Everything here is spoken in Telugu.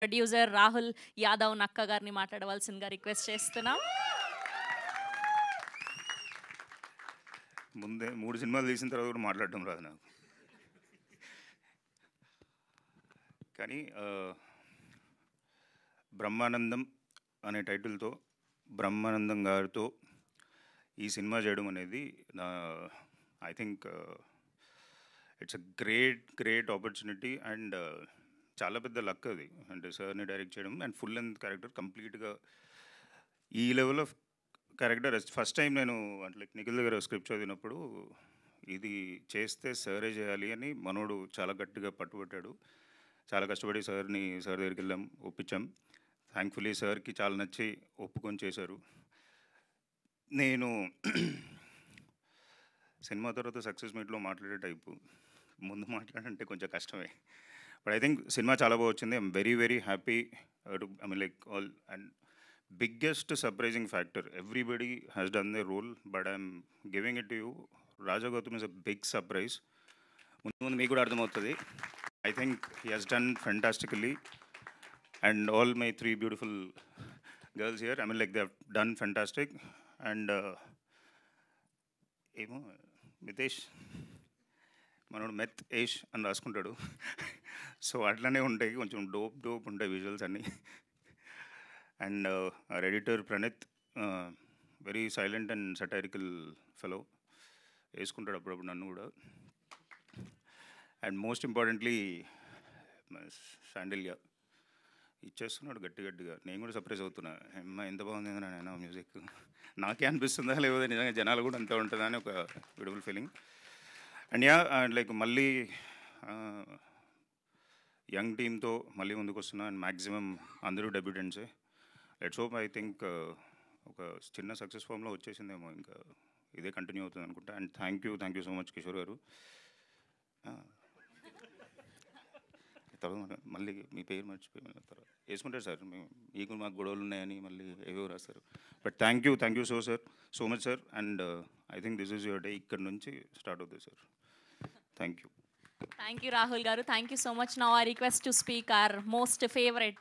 ప్రొడ్యూసర్ రాహుల్ యాదవ్ నక్క గారిని మాట్లాడవలసిందిగా రిక్వెస్ట్ చేస్తున్నాం. ముందే 3 సినిమాలు తీసిన తర్వాత కూడా మాట్లాడటం రాదు నాకు. కానీ బ్రహ్మానందం అనే టైటిల్తో బ్రహ్మానందం గారితో ఈ సినిమా చేయడం అనేది I think it's a great opportunity and చాలా పెద్ద లక్ అది. అంటే సార్ని డైరెక్ట్ చేయడం అండ్ ఫుల్ లెంత్ క్యారెక్టర్ కంప్లీట్గా ఈ level of character first time నేను అంటే లైక్ నిఖిల్ దగ్గర స్క్రిప్ట్ చదివినప్పుడు ఇది చేస్తే సరే చేయాలి అని మనోడు చాలా గట్టిగా పట్టుబట్టాడు. చాలా కష్టపడి సార్ దగ్గరికి వెళ్ళాం, ఒప్పించాం. థ్యాంక్ఫుల్లీ సార్కి చాలా నచ్చి ఒప్పుకొని చేశారు. నేను సినిమా తర్వాత సక్సెస్ మీట్లో మాట్లాడే టైపు, ముందు మాట్లాడంటే కొంచెం కష్టమే. బట్ ఐ థింక్ సినిమా చాలా బాగా వచ్చింది. I'm very happy I mean like all and biggest surprising factor, everybody has done the role but I'm giving it to you. Raja Gautam is a big surprise. ముందు మీకు కూడా అర్థమవుతుంది. I think he has done fantastically, and all my 3 beautiful girls here, I mean like they have done fantastic. And ఏమో మితేష్ మనోడు మెత్ ఏష్ అని రాసుకుంటాడు. సో అట్లనే ఉంటాయి, కొంచెం డోప్ ఉంటాయి విజువల్స్ అన్నీ. And our editor Praneeth, very silent and satirical fellow, వేసుకుంటాడు అప్పుడప్పుడు నన్ను కూడా. అండ్ మోస్ట్ ఇంపార్టెంట్లీ శాండిల్య ఇచ్చేస్తున్నాడు గట్టిగా. నేను కూడా సర్ప్రైజ్ అవుతున్నా, అమ్మ ఎంత బాగుంది నేను మ్యూజిక్. నాకే అనిపిస్తుందా లేకపోతే నిజంగా జనాలు కూడా అంతే ఉంటుందా అని ఒక బ్యూటిఫుల్ ఫీలింగ్. అండ్ లైక్ మళ్ళీ యంగ్ టీమ్తో మళ్ళీ ముందుకు వస్తున్నా. అండ్ మ్యాక్సిమం అందరూ డెబ్యూటెంట్సే. Let's hope. ఐ థింక్ ఒక చిన్న సక్సెస్ ఫామ్లో వచ్చేసిందేమో, ఇంకా ఇదే కంటిన్యూ అవుతుంది అనుకుంటా. And thank you so much Kishore గారు. తర్వాత మళ్ళీ మీ పేరు మర్చిపోయి తర్వాత వేసుకుంటారు సార్. మీకు మాకు గొడవలు ఉన్నాయని మళ్ళీ ఏవో రాస్తారు. But thank you so much sir. And I think this is your day. ఇక్కడ నుంచి స్టార్ట్ అవుతుంది sir. Thank you Thank you, Rahul garu. Thank you so much. Now I request to speak our most favorite